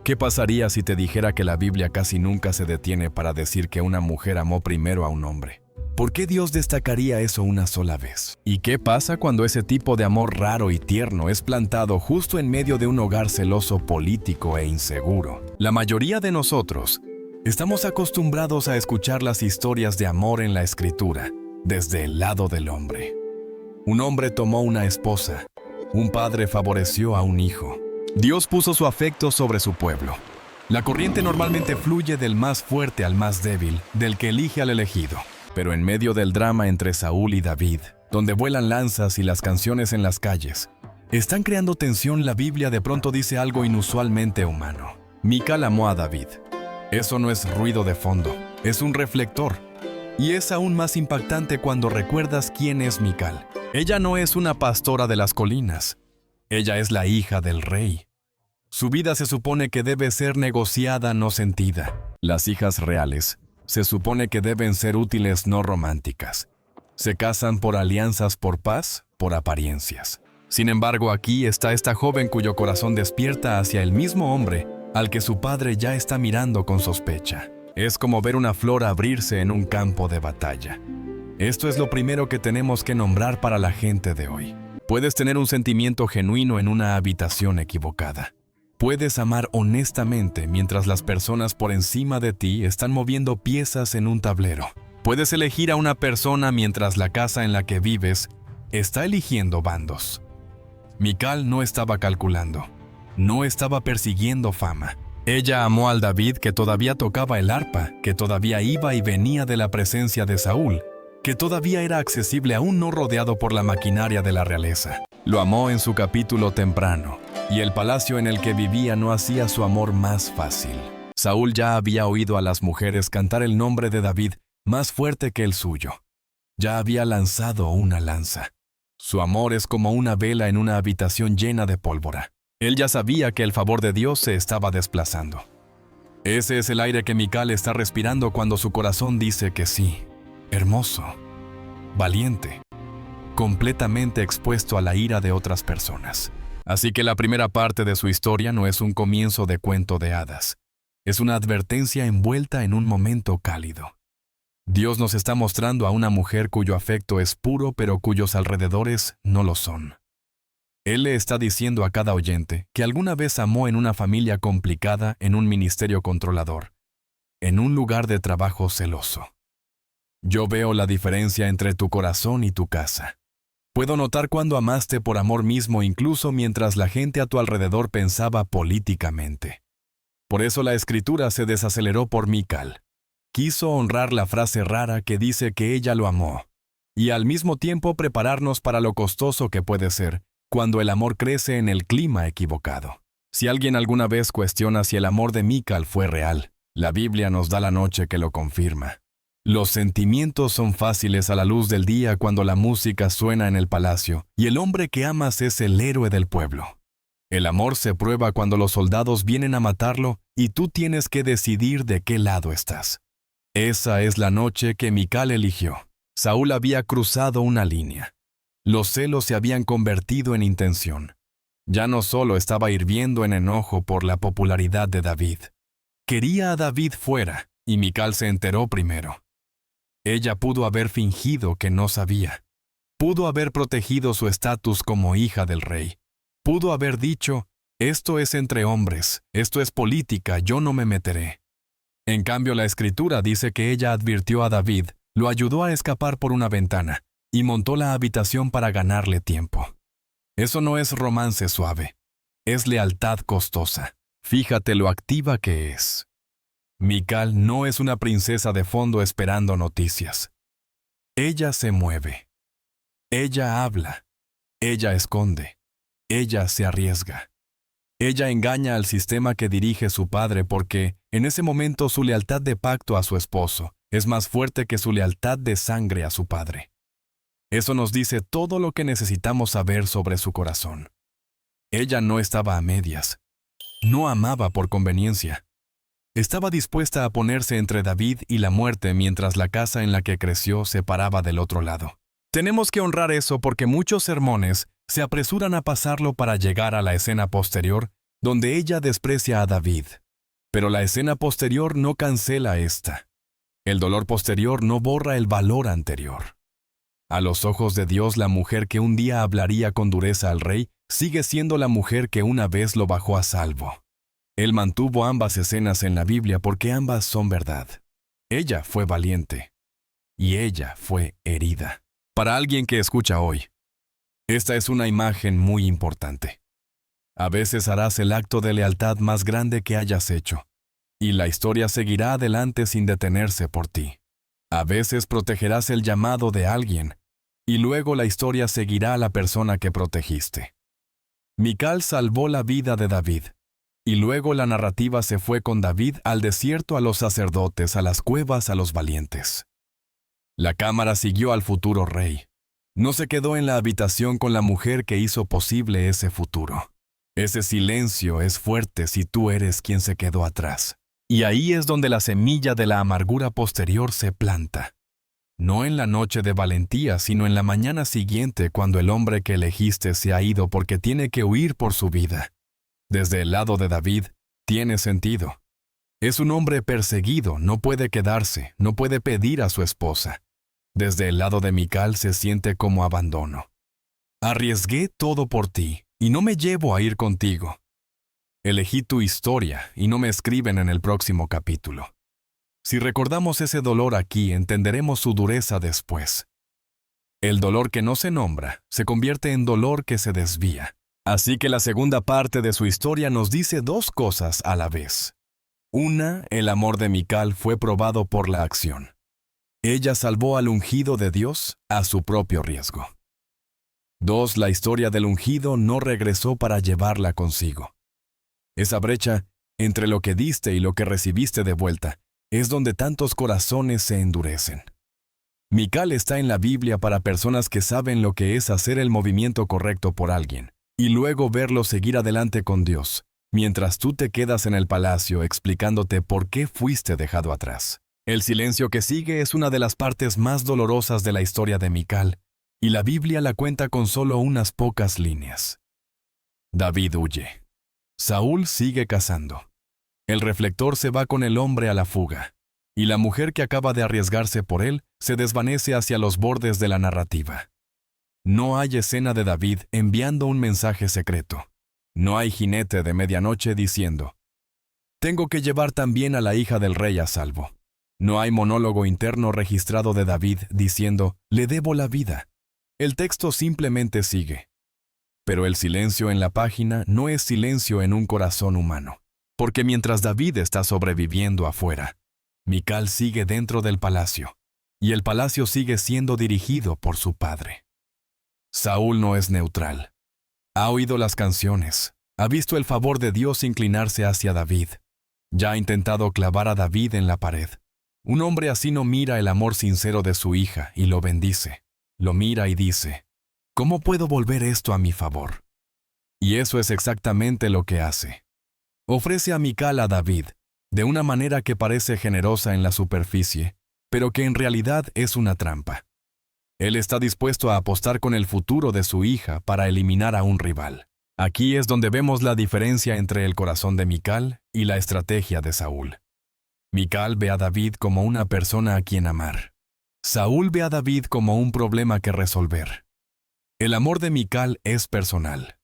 ¿Qué pasaría si te dijera que la Biblia casi nunca se detiene para decir que una mujer amó primero a un hombre? ¿Por qué Dios destacaría eso una sola vez? ¿Y qué pasa cuando ese tipo de amor raro y tierno es plantado justo en medio de un hogar celoso, político e inseguro? La mayoría de nosotros estamos acostumbrados a escuchar las historias de amor en la Escritura desde el lado del hombre. Un hombre tomó una esposa, un padre favoreció a un hijo. Dios puso su afecto sobre su pueblo. La corriente normalmente fluye del más fuerte al más débil, del que elige al elegido. Pero en medio del drama entre Saúl y David, donde vuelan lanzas y las canciones en las calles, están creando tensión. La Biblia de pronto dice algo inusualmente humano. Mical amó a David. Eso no es ruido de fondo, es un reflector. Y es aún más impactante cuando recuerdas quién es Mical. Ella no es una pastora de las colinas. Ella es la hija del rey. Su vida se supone que debe ser negociada, no sentida. Las hijas reales se supone que deben ser útiles, no románticas. Se casan por alianzas, por paz, por apariencias. Sin embargo, aquí está esta joven cuyo corazón despierta hacia el mismo hombre al que su padre ya está mirando con sospecha. Es como ver una flor abrirse en un campo de batalla. Esto es lo primero que tenemos que nombrar para la gente de hoy. Puedes tener un sentimiento genuino en una habitación equivocada. Puedes amar honestamente mientras las personas por encima de ti están moviendo piezas en un tablero. Puedes elegir a una persona mientras la casa en la que vives está eligiendo bandos. Mical no estaba calculando, no estaba persiguiendo fama. Ella amó al David que todavía tocaba el arpa, que todavía iba y venía de la presencia de Saúl, que todavía era accesible aún no rodeado por la maquinaria de la realeza. Lo amó en su capítulo temprano, y el palacio en el que vivía no hacía su amor más fácil. Saúl ya había oído a las mujeres cantar el nombre de David más fuerte que el suyo. Ya había lanzado una lanza. Su amor es como una vela en una habitación llena de pólvora. Él ya sabía que el favor de Dios se estaba desplazando. Ese es el aire que Mical está respirando cuando su corazón dice que sí. Hermoso, valiente, completamente expuesto a la ira de otras personas. Así que la primera parte de su historia no es un comienzo de cuento de hadas. Es una advertencia envuelta en un momento cálido. Dios nos está mostrando a una mujer cuyo afecto es puro pero cuyos alrededores no lo son. Él le está diciendo a cada oyente que alguna vez amó en una familia complicada, en un ministerio controlador, en un lugar de trabajo celoso. Yo veo la diferencia entre tu corazón y tu casa. Puedo notar cuando amaste por amor mismo incluso mientras la gente a tu alrededor pensaba políticamente. Por eso la escritura se desaceleró por Mical. Quiso honrar la frase rara que dice que ella lo amó, y al mismo tiempo prepararnos para lo costoso que puede ser cuando el amor crece en el clima equivocado. Si alguien alguna vez cuestiona si el amor de Mical fue real, la Biblia nos da la noche que lo confirma. Los sentimientos son fáciles a la luz del día cuando la música suena en el palacio y el hombre que amas es el héroe del pueblo. El amor se prueba cuando los soldados vienen a matarlo y tú tienes que decidir de qué lado estás. Esa es la noche que Mical eligió. Saúl había cruzado una línea. Los celos se habían convertido en intención. Ya no solo estaba hirviendo en enojo por la popularidad de David. Quería a David fuera y Mical se enteró primero. Ella pudo haber fingido que no sabía. Pudo haber protegido su estatus como hija del rey. Pudo haber dicho, esto es entre hombres, esto es política, yo no me meteré. En cambio, la escritura dice que ella advirtió a David, lo ayudó a escapar por una ventana y montó la habitación para ganarle tiempo. Eso no es romance suave, es lealtad costosa. Fíjate lo activa que es. Mical no es una princesa de fondo esperando noticias. Ella se mueve. Ella habla. Ella esconde. Ella se arriesga. Ella engaña al sistema que dirige su padre porque, en ese momento, su lealtad de pacto a su esposo es más fuerte que su lealtad de sangre a su padre. Eso nos dice todo lo que necesitamos saber sobre su corazón. Ella no estaba a medias. No amaba por conveniencia. Estaba dispuesta a ponerse entre David y la muerte mientras la casa en la que creció se paraba del otro lado. Tenemos que honrar eso porque muchos sermones se apresuran a pasarlo para llegar a la escena posterior donde ella desprecia a David. Pero la escena posterior no cancela esta. El dolor posterior no borra el valor anterior. A los ojos de Dios, la mujer que un día hablaría con dureza al rey sigue siendo la mujer que una vez lo bajó a salvo. Él mantuvo ambas escenas en la Biblia porque ambas son verdad. Ella fue valiente y ella fue herida. Para alguien que escucha hoy, esta es una imagen muy importante. A veces harás el acto de lealtad más grande que hayas hecho, y la historia seguirá adelante sin detenerse por ti. A veces protegerás el llamado de alguien, y luego la historia seguirá a la persona que protegiste. Mical salvó la vida de David, y luego la narrativa se fue con David al desierto, a los sacerdotes, a las cuevas, a los valientes. La cámara siguió al futuro rey. No se quedó en la habitación con la mujer que hizo posible ese futuro. Ese silencio es fuerte si tú eres quien se quedó atrás. Y ahí es donde la semilla de la amargura posterior se planta. No en la noche de valentía, sino en la mañana siguiente, cuando el hombre que elegiste se ha ido porque tiene que huir por su vida. Desde el lado de David, tiene sentido. Es un hombre perseguido, no puede quedarse, no puede pedir a su esposa. Desde el lado de Mical se siente como abandono. Arriesgué todo por ti, y no me llevo a ir contigo. Elegí tu historia, y no me escriben en el próximo capítulo. Si recordamos ese dolor aquí, entenderemos su dureza después. El dolor que no se nombra se convierte en dolor que se desvía. Así que la segunda parte de su historia nos dice dos cosas a la vez. Una, el amor de Mical fue probado por la acción. Ella salvó al ungido de Dios a su propio riesgo. 2, la historia del ungido no regresó para llevarla consigo. Esa brecha entre lo que diste y lo que recibiste de vuelta es donde tantos corazones se endurecen. Mical está en la Biblia para personas que saben lo que es hacer el movimiento correcto por alguien y luego verlo seguir adelante con Dios, mientras tú te quedas en el palacio explicándote por qué fuiste dejado atrás. El silencio que sigue es una de las partes más dolorosas de la historia de Mical, y la Biblia la cuenta con solo unas pocas líneas. David huye. Saúl sigue cazando. El reflector se va con el hombre a la fuga, y la mujer que acaba de arriesgarse por él se desvanece hacia los bordes de la narrativa. No hay escena de David enviando un mensaje secreto. No hay jinete de medianoche diciendo, «Tengo que llevar también a la hija del rey a salvo». No hay monólogo interno registrado de David diciendo, «Le debo la vida». El texto simplemente sigue. Pero el silencio en la página no es silencio en un corazón humano. Porque mientras David está sobreviviendo afuera, Mical sigue dentro del palacio, y el palacio sigue siendo dirigido por su padre. Saúl no es neutral. Ha oído las canciones, ha visto el favor de Dios inclinarse hacia David. Ya ha intentado clavar a David en la pared. Un hombre así no mira el amor sincero de su hija y lo bendice. Lo mira y dice, ¿cómo puedo volver esto a mi favor? Y eso es exactamente lo que hace. Ofrece a Mical a David, de una manera que parece generosa en la superficie, pero que en realidad es una trampa. Él está dispuesto a apostar con el futuro de su hija para eliminar a un rival. Aquí es donde vemos la diferencia entre el corazón de Mical y la estrategia de Saúl. Mical ve a David como una persona a quien amar. Saúl ve a David como un problema que resolver. El amor de Mical es personal.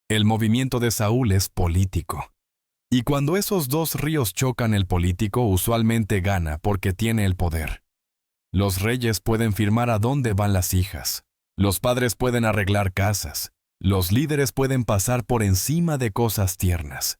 El movimiento de Saúl es político. Y cuando esos dos ríos chocan, el político usualmente gana porque tiene el poder. Los reyes pueden firmar a dónde van las hijas. Los padres pueden arreglar casas. Los líderes pueden pasar por encima de cosas tiernas.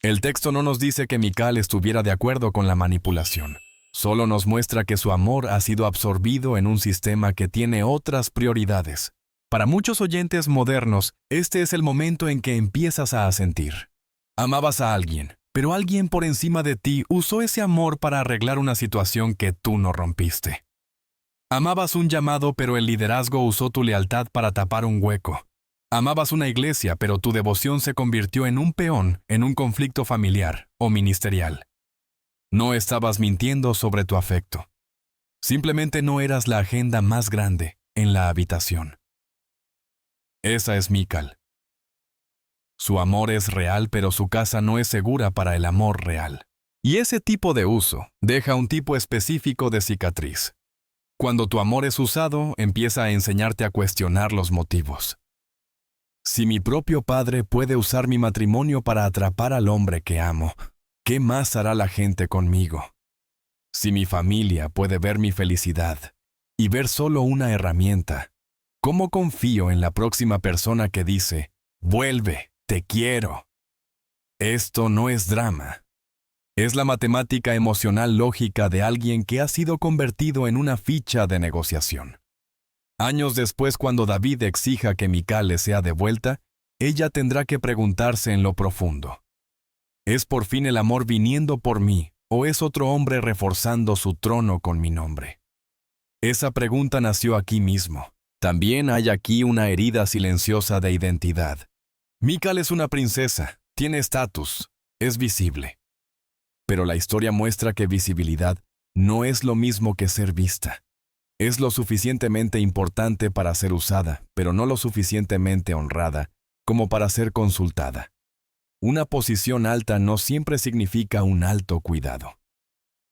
El texto no nos dice que Mical estuviera de acuerdo con la manipulación. Solo nos muestra que su amor ha sido absorbido en un sistema que tiene otras prioridades. Para muchos oyentes modernos, este es el momento en que empiezas a asentir. Amabas a alguien, pero alguien por encima de ti usó ese amor para arreglar una situación que tú no rompiste. Amabas un llamado, pero el liderazgo usó tu lealtad para tapar un hueco. Amabas una iglesia, pero tu devoción se convirtió en un peón en un conflicto familiar o ministerial. No estabas mintiendo sobre tu afecto. Simplemente no eras la agenda más grande en la habitación. Esa es Mical. Su amor es real, pero su casa no es segura para el amor real. Y ese tipo de uso deja un tipo específico de cicatriz. Cuando tu amor es usado, empieza a enseñarte a cuestionar los motivos. Si mi propio padre puede usar mi matrimonio para atrapar al hombre que amo, ¿qué más hará la gente conmigo? Si mi familia puede ver mi felicidad y ver solo una herramienta, ¿cómo confío en la próxima persona que dice, vuelve, te quiero? Esto no es drama. Es la matemática emocional lógica de alguien que ha sido convertido en una ficha de negociación. Años después, cuando David exija que Mical le sea devuelta, ella tendrá que preguntarse en lo profundo: ¿es por fin el amor viniendo por mí, o es otro hombre reforzando su trono con mi nombre? Esa pregunta nació aquí mismo. También hay aquí una herida silenciosa de identidad. Mical es una princesa, tiene estatus, es visible. Pero la historia muestra que visibilidad no es lo mismo que ser vista. Es lo suficientemente importante para ser usada, pero no lo suficientemente honrada como para ser consultada. Una posición alta no siempre significa un alto cuidado.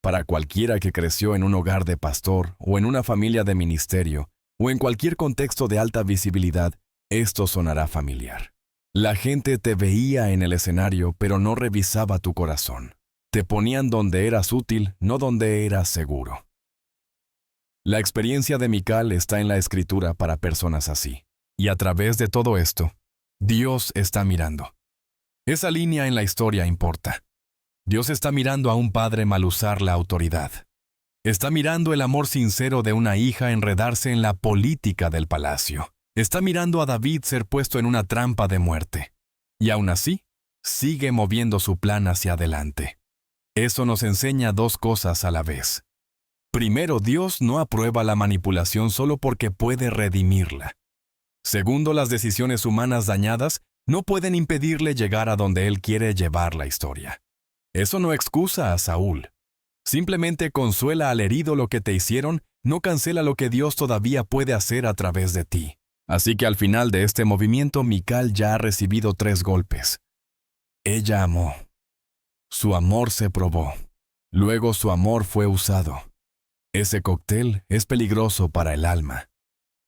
Para cualquiera que creció en un hogar de pastor o en una familia de ministerio o en cualquier contexto de alta visibilidad, esto sonará familiar. La gente te veía en el escenario, pero no revisaba tu corazón. Te ponían donde eras útil, no donde eras seguro. La experiencia de Mical está en la Escritura para personas así. Y a través de todo esto, Dios está mirando. Esa línea en la historia importa. Dios está mirando a un padre mal usar la autoridad. Está mirando el amor sincero de una hija enredarse en la política del palacio. Está mirando a David ser puesto en una trampa de muerte. Y aún así, sigue moviendo su plan hacia adelante. Eso nos enseña dos cosas a la vez. Primero, Dios no aprueba la manipulación solo porque puede redimirla. Segundo, las decisiones humanas dañadas no pueden impedirle llegar a donde Él quiere llevar la historia. Eso no excusa a Saúl. Simplemente consuela al herido lo que te hicieron, no cancela lo que Dios todavía puede hacer a través de ti. Así que al final de este movimiento, Mical ya ha recibido 3 golpes. Ella amó. Su amor se probó. Luego su amor fue usado. Ese cóctel es peligroso para el alma.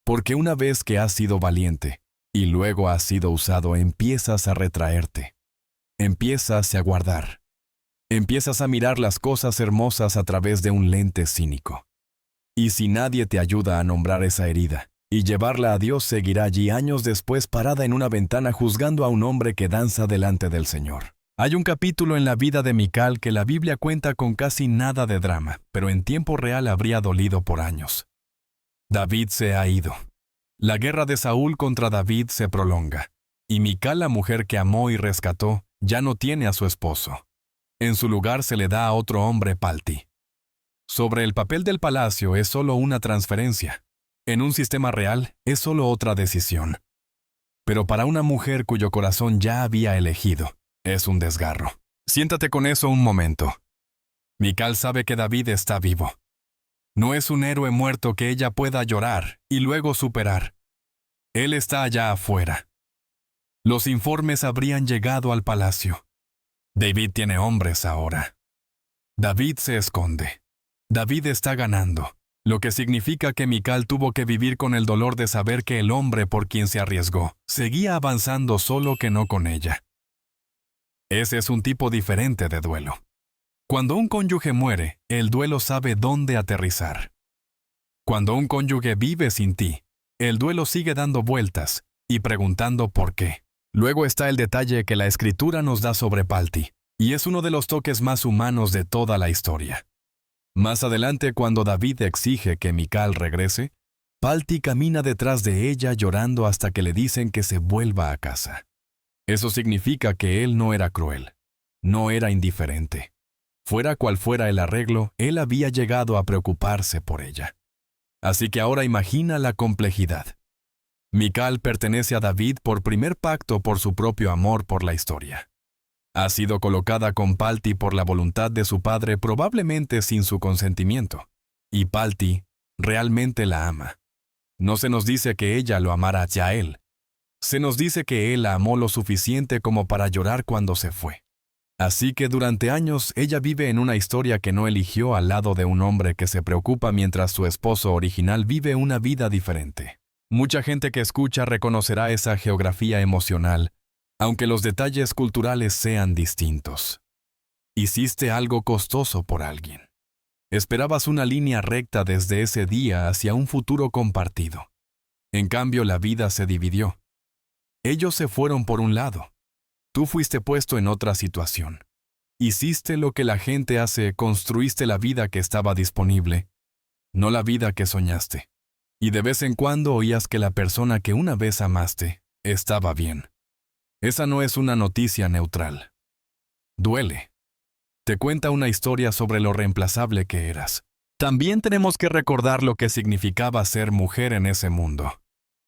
Porque una vez que has sido valiente y luego has sido usado, empiezas a retraerte. Empiezas a guardar. Empiezas a mirar las cosas hermosas a través de un lente cínico. Y si nadie te ayuda a nombrar esa herida y llevarla a Dios, seguirá allí años después parada en una ventana juzgando a un hombre que danza delante del Señor. Hay un capítulo en la vida de Mical que la Biblia cuenta con casi nada de drama, pero en tiempo real habría dolido por años. David se ha ido. La guerra de Saúl contra David se prolonga, y Mical, la mujer que amó y rescató, ya no tiene a su esposo. En su lugar se le da a otro hombre, Palti. Sobre el papel del palacio es solo una transferencia. En un sistema real es solo otra decisión. Pero para una mujer cuyo corazón ya había elegido, es un desgarro. Siéntate con eso un momento. Mical sabe que David está vivo. No es un héroe muerto que ella pueda llorar y luego superar. Él está allá afuera. Los informes habrían llegado al palacio. David tiene hombres ahora. David se esconde. David está ganando, lo que significa que Mical tuvo que vivir con el dolor de saber que el hombre por quien se arriesgó seguía avanzando solo que no con ella. Ese es un tipo diferente de duelo. Cuando un cónyuge muere, el duelo sabe dónde aterrizar. Cuando un cónyuge vive sin ti, el duelo sigue dando vueltas y preguntando por qué. Luego está el detalle que la Escritura nos da sobre Palti, y es uno de los toques más humanos de toda la historia. Más adelante, cuando David exige que Mical regrese, Palti camina detrás de ella llorando hasta que le dicen que se vuelva a casa. Eso significa que él no era cruel, no era indiferente. Fuera cual fuera el arreglo, él había llegado a preocuparse por ella. Así que ahora imagina la complejidad. Mical pertenece a David por primer pacto por su propio amor por la historia. Ha sido colocada con Palti por la voluntad de su padre, probablemente sin su consentimiento. Y Palti realmente la ama. No se nos dice que ella lo amara hacia él. Se nos dice que él la amó lo suficiente como para llorar cuando se fue. Así que durante años ella vive en una historia que no eligió al lado de un hombre que se preocupa mientras su esposo original vive una vida diferente. Mucha gente que escucha reconocerá esa geografía emocional, aunque los detalles culturales sean distintos. Hiciste algo costoso por alguien. Esperabas una línea recta desde ese día hacia un futuro compartido. En cambio, la vida se dividió. Ellos se fueron por un lado. Tú fuiste puesto en otra situación. Hiciste lo que la gente hace, construiste la vida que estaba disponible, no la vida que soñaste. Y de vez en cuando oías que la persona que una vez amaste estaba bien. Esa no es una noticia neutral. Duele. Te cuenta una historia sobre lo reemplazable que eras. También tenemos que recordar lo que significaba ser mujer en ese mundo.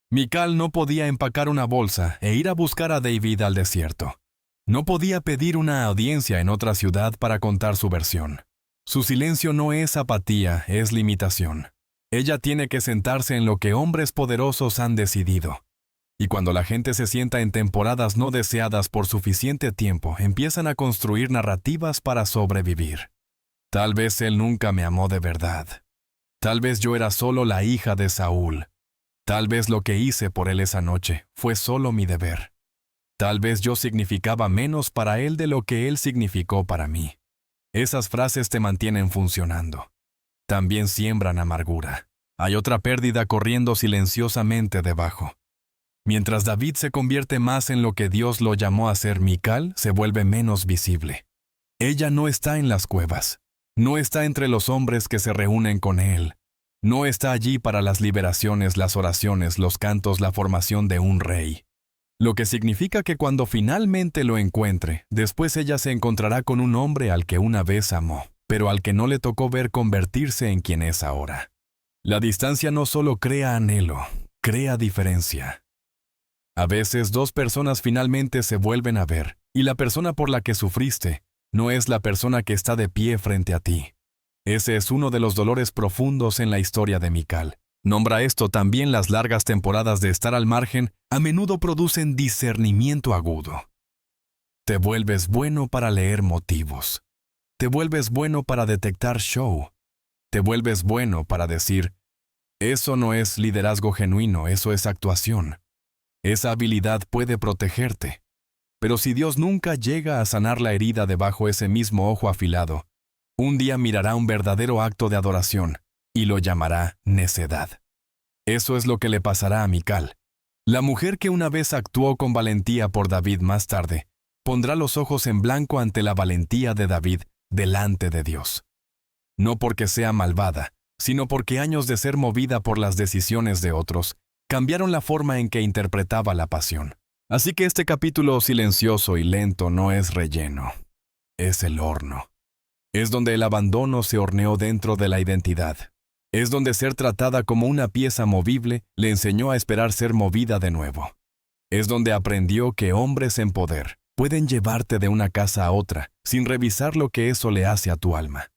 Michal no podía empacar una bolsa e ir a buscar a David al desierto. No podía pedir una audiencia en otra ciudad para contar su versión. Su silencio no es apatía, es limitación. Ella tiene que sentarse en lo que hombres poderosos han decidido. Y cuando la gente se sienta en temporadas no deseadas por suficiente tiempo, empiezan a construir narrativas para sobrevivir. Tal vez él nunca me amó de verdad. Tal vez yo era solo la hija de Saúl. Tal vez lo que hice por él esa noche fue solo mi deber. Tal vez yo significaba menos para él de lo que él significó para mí. Esas frases te mantienen funcionando. También siembran amargura. Hay otra pérdida corriendo silenciosamente debajo. Mientras David se convierte más en lo que Dios lo llamó a ser, Michal se vuelve menos visible. Ella no está en las cuevas. No está entre los hombres que se reúnen con él. No está allí para las liberaciones, las oraciones, los cantos, la formación de un rey. Lo que significa que cuando finalmente lo encuentre, después ella se encontrará con un hombre al que una vez amó, pero al que no le tocó ver convertirse en quien es ahora. La distancia no solo crea anhelo, crea diferencia. A veces dos personas finalmente se vuelven a ver, y la persona por la que sufriste no es la persona que está de pie frente a ti. Ese es uno de los dolores profundos en la historia de Michal. Nombra esto también: las largas temporadas de estar al margen a menudo producen discernimiento agudo. Te vuelves bueno para leer motivos. Te vuelves bueno para detectar show. Te vuelves bueno para decir, eso no es liderazgo genuino, eso es actuación. Esa habilidad puede protegerte. Pero si Dios nunca llega a sanar la herida debajo ese mismo ojo afilado, un día mirará un verdadero acto de adoración y lo llamará necedad. Eso es lo que le pasará a Michal. La mujer que una vez actuó con valentía por David más tarde, pondrá los ojos en blanco ante la valentía de David delante de Dios. No porque sea malvada, sino porque años de ser movida por las decisiones de otros cambiaron la forma en que interpretaba la pasión. Así que este capítulo silencioso y lento no es relleno, es el horno. Es donde el abandono se horneó dentro de la identidad. Es donde ser tratada como una pieza movible le enseñó a esperar ser movida de nuevo. Es donde aprendió que hombres en poder pueden llevarte de una casa a otra sin revisar lo que eso le hace a tu alma.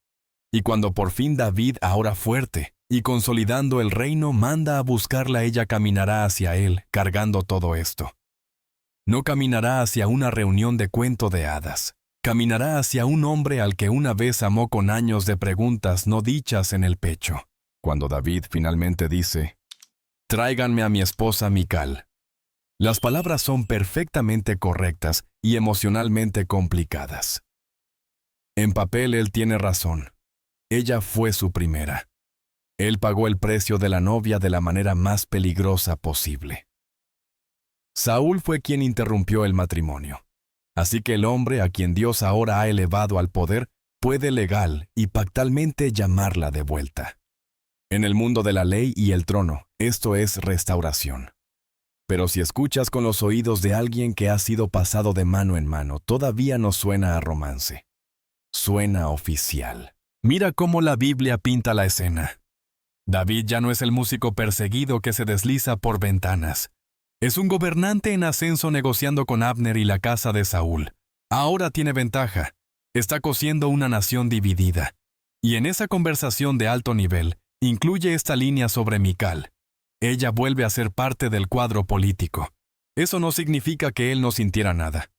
Y cuando por fin David, ahora fuerte y consolidando el reino, manda a buscarla, ella caminará hacia él cargando todo esto. No caminará hacia una reunión de cuento de hadas. Caminará hacia un hombre al que una vez amó con años de preguntas no dichas en el pecho. Cuando David finalmente dice, «Tráiganme a mi esposa Michal». Las palabras son perfectamente correctas y emocionalmente complicadas. En papel él tiene razón. Ella fue su primera. Él pagó el precio de la novia de la manera más peligrosa posible. Saúl fue quien interrumpió el matrimonio. Así que el hombre a quien Dios ahora ha elevado al poder puede legal y pactalmente llamarla de vuelta. En el mundo de la ley y el trono, esto es restauración. Pero si escuchas con los oídos de alguien que ha sido pasado de mano en mano, todavía no suena a romance. Suena oficial. Mira cómo la Biblia pinta la escena. David ya no es el músico perseguido que se desliza por ventanas. Es un gobernante en ascenso negociando con Abner y la casa de Saúl. Ahora tiene ventaja. Está cosiendo una nación dividida. Y en esa conversación de alto nivel, incluye esta línea sobre Michal. Ella vuelve a ser parte del cuadro político. Eso no significa que él no sintiera nada.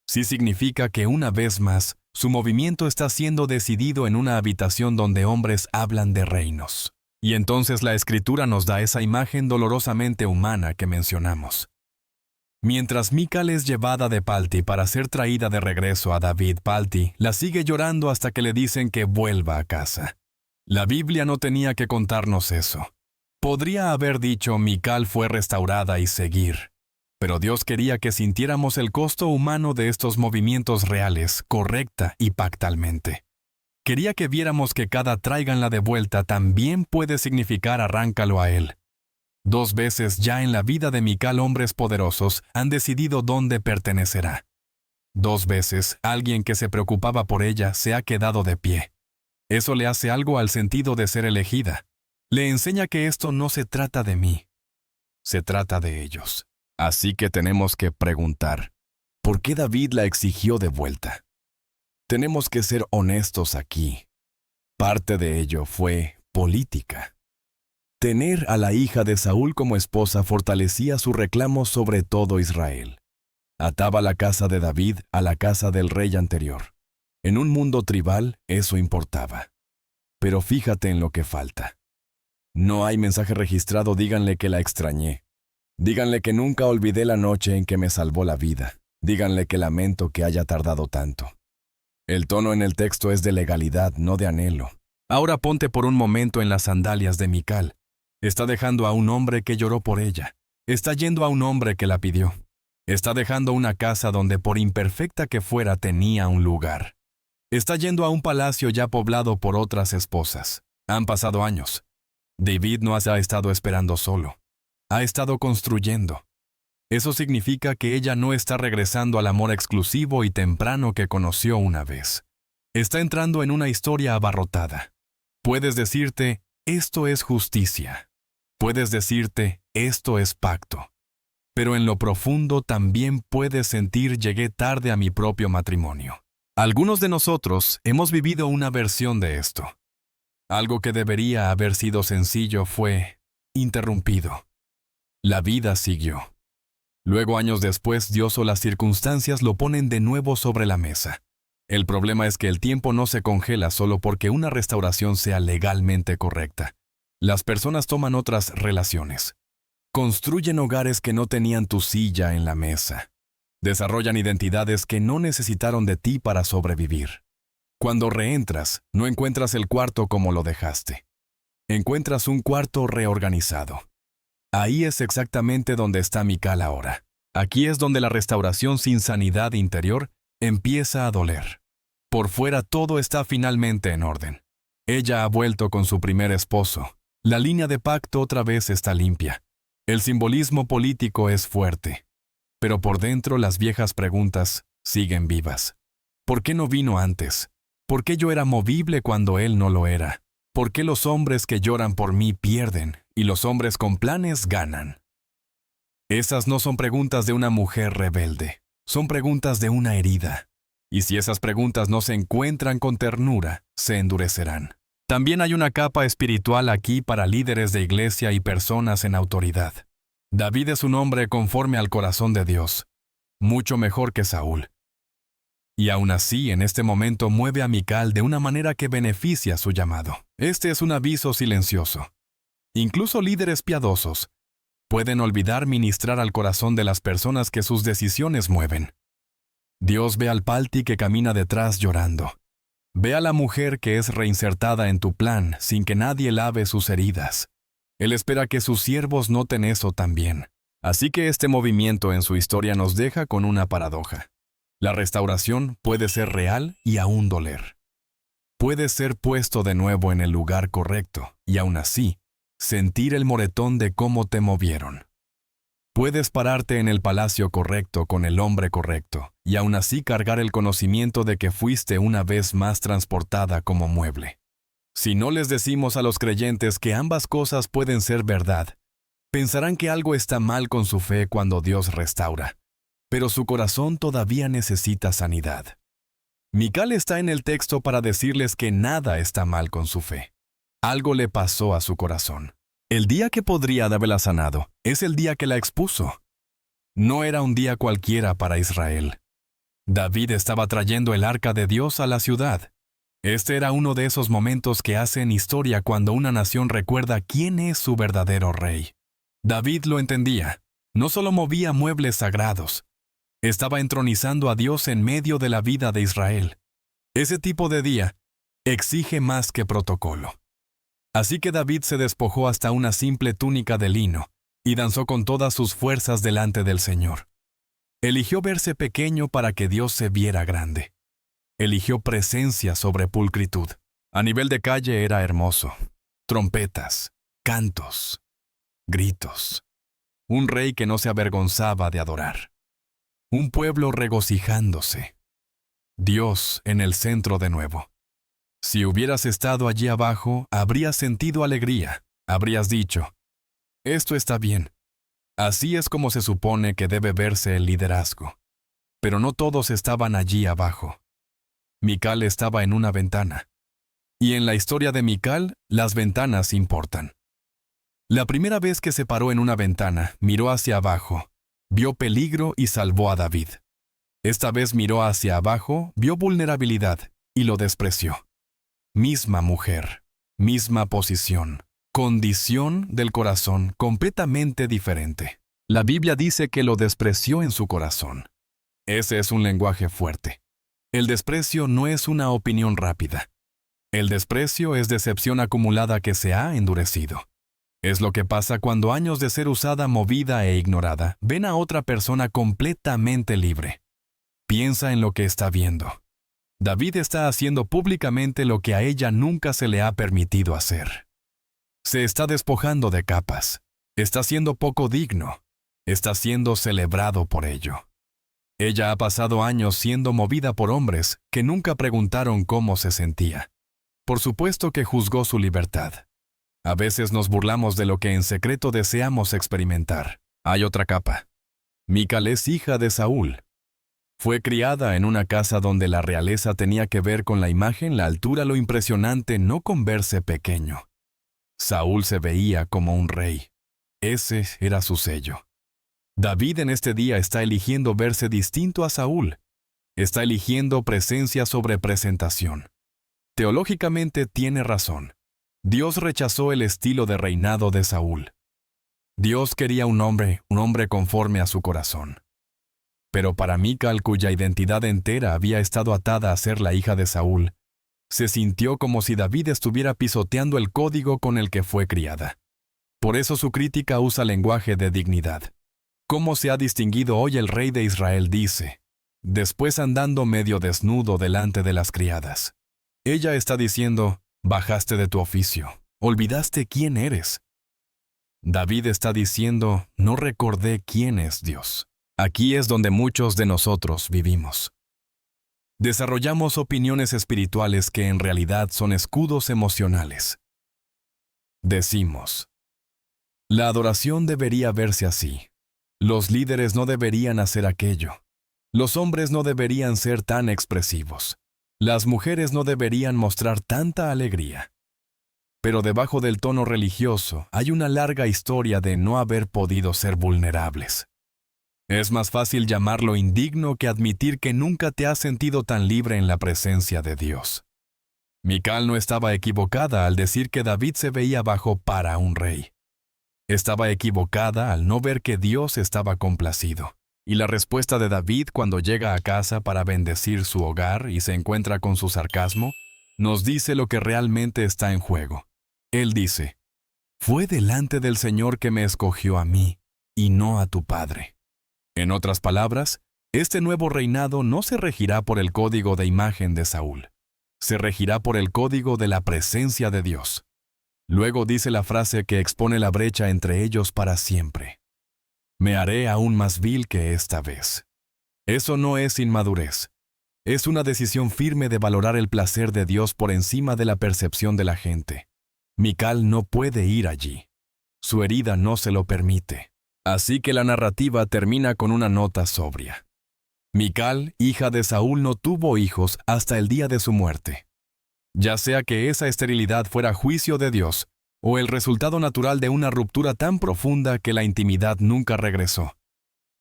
Sí significa que una vez más, su movimiento está siendo decidido en una habitación donde hombres hablan de reinos. Y entonces la Escritura nos da esa imagen dolorosamente humana que mencionamos. Mientras Mical es llevada de Palti para ser traída de regreso a David, Palti la sigue llorando hasta que le dicen que vuelva a casa. La Biblia no tenía que contarnos eso. Podría haber dicho Mical fue restaurada y seguir. Pero Dios quería que sintiéramos el costo humano de estos movimientos reales, correcta y pactalmente. Quería que viéramos que cada tráiganla de vuelta también puede significar arráncalo a él. 2 veces ya en la vida de Mical hombres poderosos han decidido dónde pertenecerá. 2 veces alguien que se preocupaba por ella se ha quedado de pie. Eso le hace algo al sentido de ser elegida. Le enseña que esto no se trata de mí. Se trata de ellos. Así que tenemos que preguntar, ¿por qué David la exigió de vuelta? Tenemos que ser honestos aquí. Parte de ello fue política. Tener a la hija de Saúl como esposa fortalecía su reclamo sobre todo Israel. Ataba la casa de David a la casa del rey anterior. En un mundo tribal, eso importaba. Pero fíjate en lo que falta. No hay mensaje registrado, díganle que la extrañé. Díganle que nunca olvidé la noche en que me salvó la vida. Díganle que lamento que haya tardado tanto. El tono en el texto es de legalidad, no de anhelo. Ahora ponte por un momento en las sandalias de Mical. Está dejando a un hombre que lloró por ella. Está yendo a un hombre que la pidió. Está dejando una casa donde por imperfecta que fuera tenía un lugar. Está yendo a un palacio ya poblado por otras esposas. Han pasado años. David no ha estado esperando solo. Ha estado construyendo. Eso significa que ella no está regresando al amor exclusivo y temprano que conoció una vez. Está entrando en una historia abarrotada. Puedes decirte, esto es justicia. Puedes decirte, esto es pacto. Pero en lo profundo también puedes sentir llegué tarde a mi propio matrimonio. Algunos de nosotros hemos vivido una versión de esto. Algo que debería haber sido sencillo fue interrumpido. La vida siguió. Luego, años después, Dios o las circunstancias lo ponen de nuevo sobre la mesa. El problema es que el tiempo no se congela solo porque una restauración sea legalmente correcta. Las personas toman otras relaciones. Construyen hogares que no tenían tu silla en la mesa. Desarrollan identidades que no necesitaron de ti para sobrevivir. Cuando reentras, no encuentras el cuarto como lo dejaste. Encuentras un cuarto reorganizado. Ahí es exactamente donde está Mical ahora. Aquí es donde la restauración sin sanidad interior empieza a doler. Por fuera todo está finalmente en orden. Ella ha vuelto con su primer esposo. La línea de pacto otra vez está limpia. El simbolismo político es fuerte. Pero por dentro las viejas preguntas siguen vivas. ¿Por qué no vino antes? ¿Por qué yo era movible cuando él no lo era? ¿Por qué los hombres que lloran por mí pierden y los hombres con planes ganan? Esas no son preguntas de una mujer rebelde, son preguntas de una herida. Y si esas preguntas no se encuentran con ternura, se endurecerán. También hay una capa espiritual aquí para líderes de iglesia y personas en autoridad. David es un hombre conforme al corazón de Dios, mucho mejor que Saúl. Y aún así, en este momento mueve a Mical de una manera que beneficia su llamado. Este es un aviso silencioso. Incluso líderes piadosos pueden olvidar ministrar al corazón de las personas que sus decisiones mueven. Dios ve al Palti que camina detrás llorando. Ve a la mujer que es reinsertada en tu plan sin que nadie lave sus heridas. Él espera que sus siervos noten eso también. Así que este movimiento en su historia nos deja con una paradoja. La restauración puede ser real y aún doler. Puede ser puesto de nuevo en el lugar correcto y aún así, sentir el moretón de cómo te movieron. Puedes pararte en el palacio correcto con el hombre correcto y aún así cargar el conocimiento de que fuiste una vez más transportada como mueble. Si no les decimos a los creyentes que ambas cosas pueden ser verdad, pensarán que algo está mal con su fe cuando Dios restaura. Pero su corazón todavía necesita sanidad. Mical está en el texto para decirles que nada está mal con su fe. Algo le pasó a su corazón. El día que podría haberla sanado es el día que la expuso. No era un día cualquiera para Israel. David estaba trayendo el arca de Dios a la ciudad. Este era uno de esos momentos que hacen historia cuando una nación recuerda quién es su verdadero rey. David lo entendía. No solo movía muebles sagrados, estaba entronizando a Dios en medio de la vida de Israel. Ese tipo de día exige más que protocolo. Así que David se despojó hasta una simple túnica de lino y danzó con todas sus fuerzas delante del Señor. Eligió verse pequeño para que Dios se viera grande. Eligió presencia sobre pulcritud. A nivel de calle era hermoso. Trompetas, cantos, gritos. Un rey que no se avergonzaba de adorar. Un pueblo regocijándose. Dios en el centro de nuevo. Si hubieras estado allí abajo, habrías sentido alegría. Habrías dicho, esto está bien. Así es como se supone que debe verse el liderazgo. Pero no todos estaban allí abajo. Mical estaba en una ventana. Y en la historia de Mical, las ventanas importan. La primera vez que se paró en una ventana, miró hacia abajo, vio peligro y salvó a David. Esta vez miró hacia abajo, vio vulnerabilidad y lo despreció. Misma mujer, misma posición, condición del corazón completamente diferente. La Biblia dice que lo despreció en su corazón. Ese es un lenguaje fuerte. El desprecio no es una opinión rápida. El desprecio es decepción acumulada que se ha endurecido. Es lo que pasa cuando años de ser usada, movida e ignorada ven a otra persona completamente libre. Piensa en lo que está viendo. David está haciendo públicamente lo que a ella nunca se le ha permitido hacer. Se está despojando de capas. Está siendo poco digno. Está siendo celebrado por ello. Ella ha pasado años siendo movida por hombres que nunca preguntaron cómo se sentía. Por supuesto que juzgó su libertad. A veces nos burlamos de lo que en secreto deseamos experimentar. Hay otra capa. Mical es hija de Saúl. Fue criada en una casa donde la realeza tenía que ver con la imagen, la altura, lo impresionante, no con verse pequeño. Saúl se veía como un rey. Ese era su sello. David en este día está eligiendo verse distinto a Saúl. Está eligiendo presencia sobre presentación. Teológicamente tiene razón. Dios rechazó el estilo de reinado de Saúl. Dios quería un hombre conforme a su corazón. Pero para Mical, cuya identidad entera había estado atada a ser la hija de Saúl, se sintió como si David estuviera pisoteando el código con el que fue criada. Por eso su crítica usa lenguaje de dignidad. ¿Cómo se ha distinguido hoy el rey de Israel? Dice, después andando medio desnudo delante de las criadas. Ella está diciendo, bajaste de tu oficio, olvidaste quién eres. David está diciendo, no recordé quién es Dios. Aquí es donde muchos de nosotros vivimos. Desarrollamos opiniones espirituales que en realidad son escudos emocionales. Decimos, la adoración debería verse así. Los líderes no deberían hacer aquello. Los hombres no deberían ser tan expresivos. Las mujeres no deberían mostrar tanta alegría. Pero debajo del tono religioso hay una larga historia de no haber podido ser vulnerables. Es más fácil llamarlo indigno que admitir que nunca te has sentido tan libre en la presencia de Dios. Mical no estaba equivocada al decir que David se veía bajo para un rey. Estaba equivocada al no ver que Dios estaba complacido. Y la respuesta de David cuando llega a casa para bendecir su hogar y se encuentra con su sarcasmo, nos dice lo que realmente está en juego. Él dice, fue delante del Señor que me escogió a mí, y no a tu padre. En otras palabras, este nuevo reinado no se regirá por el código de imagen de Saúl. Se regirá por el código de la presencia de Dios. Luego dice la frase que expone la brecha entre ellos para siempre. Me haré aún más vil que esta vez. Eso no es inmadurez. Es una decisión firme de valorar el placer de Dios por encima de la percepción de la gente. Mical no puede ir allí. Su herida no se lo permite. Así que la narrativa termina con una nota sobria. Mical, hija de Saúl, no tuvo hijos hasta el día de su muerte. Ya sea que esa esterilidad fuera juicio de Dios, o el resultado natural de una ruptura tan profunda que la intimidad nunca regresó.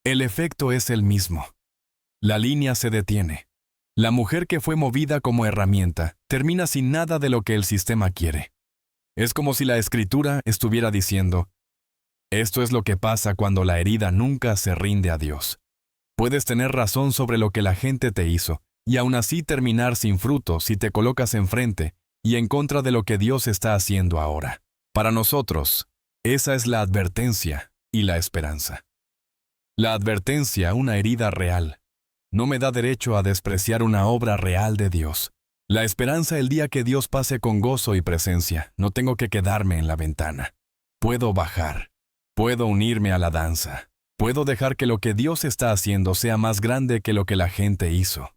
El efecto es el mismo. La línea se detiene. La mujer que fue movida como herramienta termina sin nada de lo que el sistema quiere. Es como si la Escritura estuviera diciendo, esto es lo que pasa cuando la herida nunca se rinde a Dios. Puedes tener razón sobre lo que la gente te hizo, y aún así terminar sin fruto si te colocas enfrente y en contra de lo que Dios está haciendo ahora. Para nosotros, esa es la advertencia y la esperanza. La advertencia, una herida real, no me da derecho a despreciar una obra real de Dios. La esperanza, el día que Dios pase con gozo y presencia, no tengo que quedarme en la ventana. Puedo bajar. Puedo unirme a la danza. Puedo dejar que lo que Dios está haciendo sea más grande que lo que la gente hizo.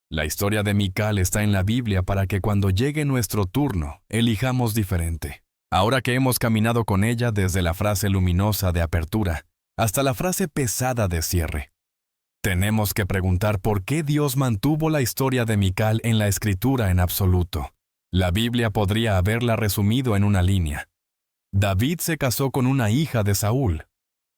La historia de Mical está en la Biblia para que cuando llegue nuestro turno, elijamos diferente. Ahora que hemos caminado con ella desde la frase luminosa de apertura hasta la frase pesada de cierre, tenemos que preguntar por qué Dios mantuvo la historia de Mical en la Escritura en absoluto. La Biblia podría haberla resumido en una línea. David se casó con una hija de Saúl.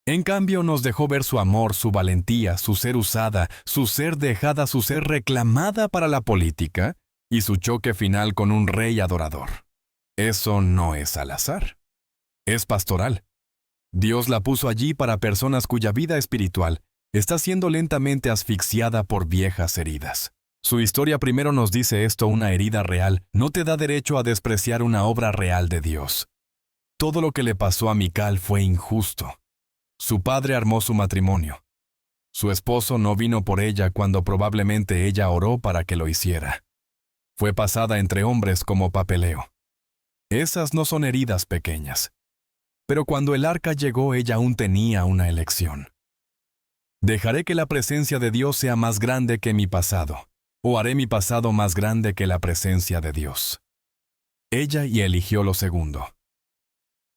En cambio, nos dejó ver su amor, su valentía, su ser usada, su ser dejada, su ser reclamada para la política y su choque final con un rey adorador. Eso no es al azar. Es pastoral. Dios la puso allí para personas cuya vida espiritual está siendo lentamente asfixiada por viejas heridas. Su historia primero nos dice esto: una herida real no te da derecho a despreciar una obra real de Dios. Todo lo que le pasó a Mical fue injusto. Su padre armó su matrimonio. Su esposo no vino por ella cuando probablemente ella oró para que lo hiciera. Fue pasada entre hombres como papeleo. Esas no son heridas pequeñas. Pero cuando el arca llegó, ella aún tenía una elección. Dejaré que la presencia de Dios sea más grande que mi pasado, o haré mi pasado más grande que la presencia de Dios. Ella eligió lo segundo.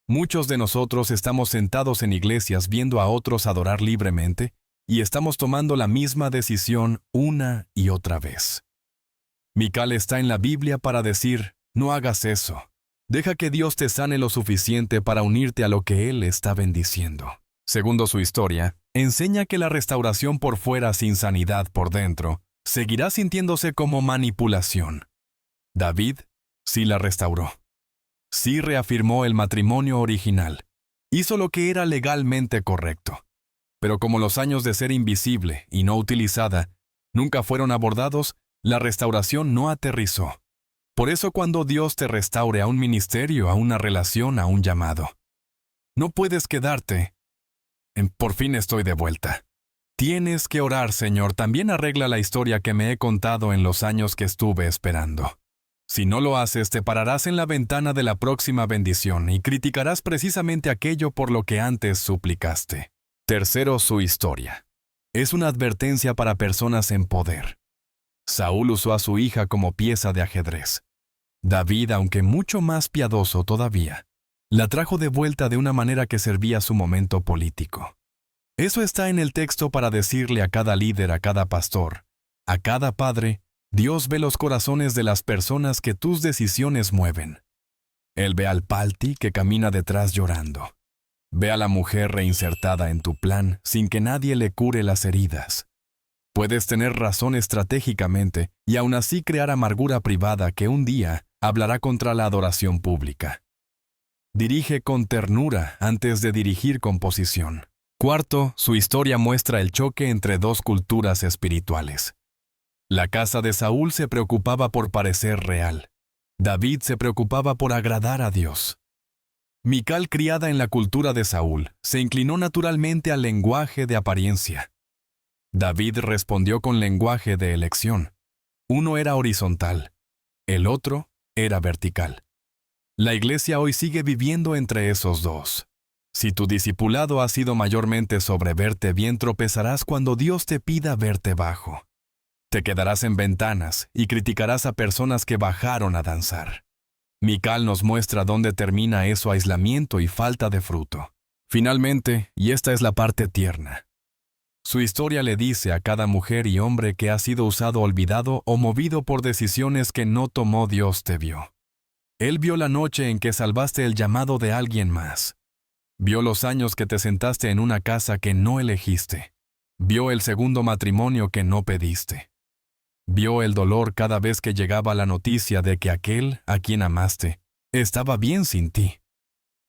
Muchos de nosotros estamos sentados en iglesias viendo a otros adorar libremente y estamos tomando la misma decisión una y otra vez. Mical está en la Biblia para decir, no hagas eso. Deja que Dios te sane lo suficiente para unirte a lo que Él está bendiciendo. Segundo su historia, enseña que la restauración por fuera sin sanidad por dentro seguirá sintiéndose como manipulación. David sí la restauró. Sí reafirmó el matrimonio original. Hizo lo que era legalmente correcto. Pero como los años de ser invisible y no utilizada nunca fueron abordados, la restauración no aterrizó. Por eso cuando Dios te restaure a un ministerio, a una relación, a un llamado, no puedes quedarte en por fin estoy de vuelta. Tienes que orar, Señor, también arregla la historia que me he contado en los años que estuve esperando. Si no lo haces, te pararás en la ventana de la próxima bendición y criticarás precisamente aquello por lo que antes suplicaste. Tercero, su historia. Es una advertencia para personas en poder. Saúl usó a su hija como pieza de ajedrez. David, aunque mucho más piadoso todavía, la trajo de vuelta de una manera que servía a su momento político. Eso está en el texto para decirle a cada líder, a cada pastor, a cada padre: Dios ve los corazones de las personas que tus decisiones mueven. Él ve al palti que camina detrás llorando. Ve a la mujer reinsertada en tu plan sin que nadie le cure las heridas. Puedes tener razón estratégicamente y aún así crear amargura privada que un día hablará contra la adoración pública. Dirige con ternura antes de dirigir con posición. Cuarto, su historia muestra el choque entre dos culturas espirituales. La casa de Saúl se preocupaba por parecer real. David se preocupaba por agradar a Dios. Mical, criada en la cultura de Saúl, se inclinó naturalmente al lenguaje de apariencia. David respondió con lenguaje de elección. Uno era horizontal, el otro era vertical. La iglesia hoy sigue viviendo entre esos dos. Si tu discipulado ha sido mayormente sobre verte bien, tropezarás cuando Dios te pida verte bajo. Te quedarás en ventanas y criticarás a personas que bajaron a danzar. Mical nos muestra dónde termina eso: aislamiento y falta de fruto. Finalmente, y esta es la parte tierna, su historia le dice a cada mujer y hombre que ha sido usado, olvidado o movido por decisiones que no tomó Dios: te vio. Él vio la noche en que salvaste el llamado de alguien más. Vio los años que te sentaste en una casa que no elegiste. Vio el segundo matrimonio que no pediste. Vio el dolor cada vez que llegaba la noticia de que aquel a quien amaste estaba bien sin ti.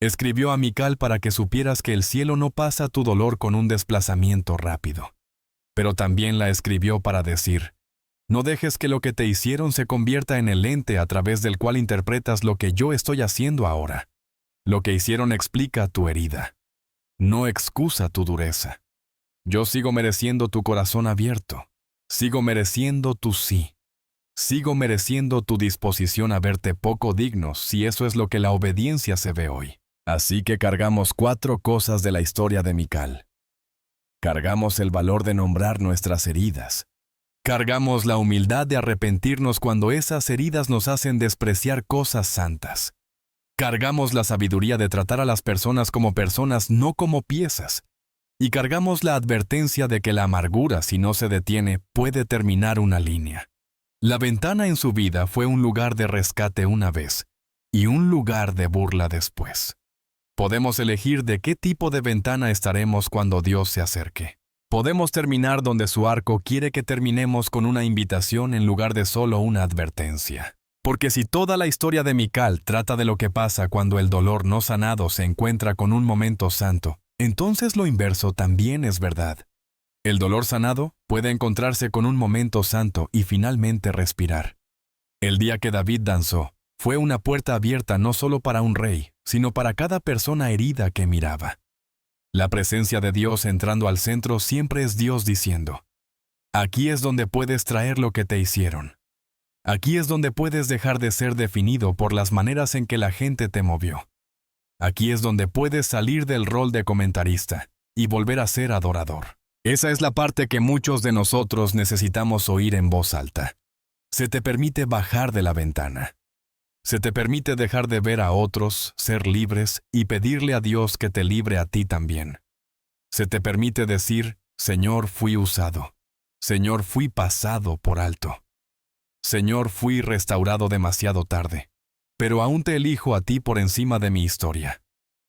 Escribió a Mical para que supieras que el cielo no pasa tu dolor con un desplazamiento rápido. Pero también la escribió para decir: no dejes que lo que te hicieron se convierta en el lente a través del cual interpretas lo que yo estoy haciendo ahora. Lo que hicieron explica tu herida. No excusa tu dureza. Yo sigo mereciendo tu corazón abierto. Sigo mereciendo tu sí. Sigo mereciendo tu disposición a verte poco digno, si eso es lo que la obediencia se ve hoy. Así que cargamos 4 cosas de la historia de Mical. Cargamos el valor de nombrar nuestras heridas. Cargamos la humildad de arrepentirnos cuando esas heridas nos hacen despreciar cosas santas. Cargamos la sabiduría de tratar a las personas como personas, no como piezas. Y cargamos la advertencia de que la amargura, si no se detiene, puede terminar una línea. La ventana en su vida fue un lugar de rescate una vez y un lugar de burla después. Podemos elegir de qué tipo de ventana estaremos cuando Dios se acerque. Podemos terminar donde su arco quiere que terminemos, con una invitación en lugar de solo una advertencia. Porque si toda la historia de Mical trata de lo que pasa cuando el dolor no sanado se encuentra con un momento santo, entonces lo inverso también es verdad. El dolor sanado puede encontrarse con un momento santo y finalmente respirar. El día que David danzó fue una puerta abierta no solo para un rey, sino para cada persona herida que miraba. La presencia de Dios entrando al centro siempre es Dios diciendo: aquí es donde puedes traer lo que te hicieron. Aquí es donde puedes dejar de ser definido por las maneras en que la gente te movió. Aquí es donde puedes salir del rol de comentarista y volver a ser adorador. Esa es la parte que muchos de nosotros necesitamos oír en voz alta. Se te permite bajar de la ventana. Se te permite dejar de ver a otros, ser libres y pedirle a Dios que te libre a ti también. Se te permite decir: Señor, fui usado. Señor, fui pasado por alto. Señor, fui restaurado demasiado tarde. Pero aún te elijo a ti por encima de mi historia.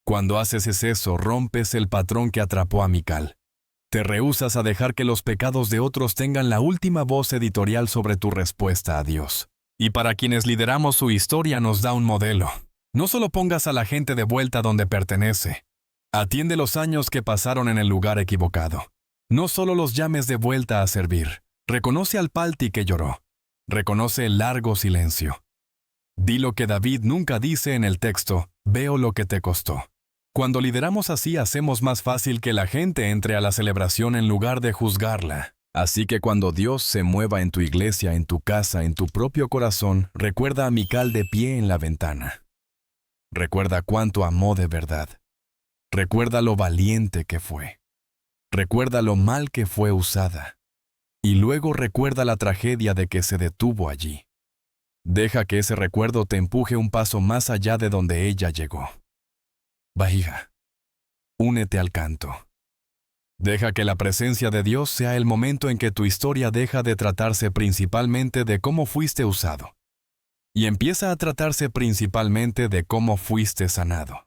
Cuando haces eso, rompes el patrón que atrapó a Mical. Te rehúsas a dejar que los pecados de otros tengan la última voz editorial sobre tu respuesta a Dios. Y para quienes lideramos su historia nos da un modelo. No solo pongas a la gente de vuelta donde pertenece. Atiende los años que pasaron en el lugar equivocado. No solo los llames de vuelta a servir. Reconoce al palti que lloró. Reconoce el largo silencio. Di lo que David nunca dice en el texto: veo lo que te costó. Cuando lideramos así, hacemos más fácil que la gente entre a la celebración en lugar de juzgarla. Así que cuando Dios se mueva en tu iglesia, en tu casa, en tu propio corazón, recuerda a Mical de pie en la ventana. Recuerda cuánto amó de verdad. Recuerda lo valiente que fue. Recuerda lo mal que fue usada. Y luego recuerda la tragedia de que se detuvo allí. Deja que ese recuerdo te empuje un paso más allá de donde ella llegó. Bahía, únete al canto. Deja que la presencia de Dios sea el momento en que tu historia deja de tratarse principalmente de cómo fuiste usado y empieza a tratarse principalmente de cómo fuiste sanado.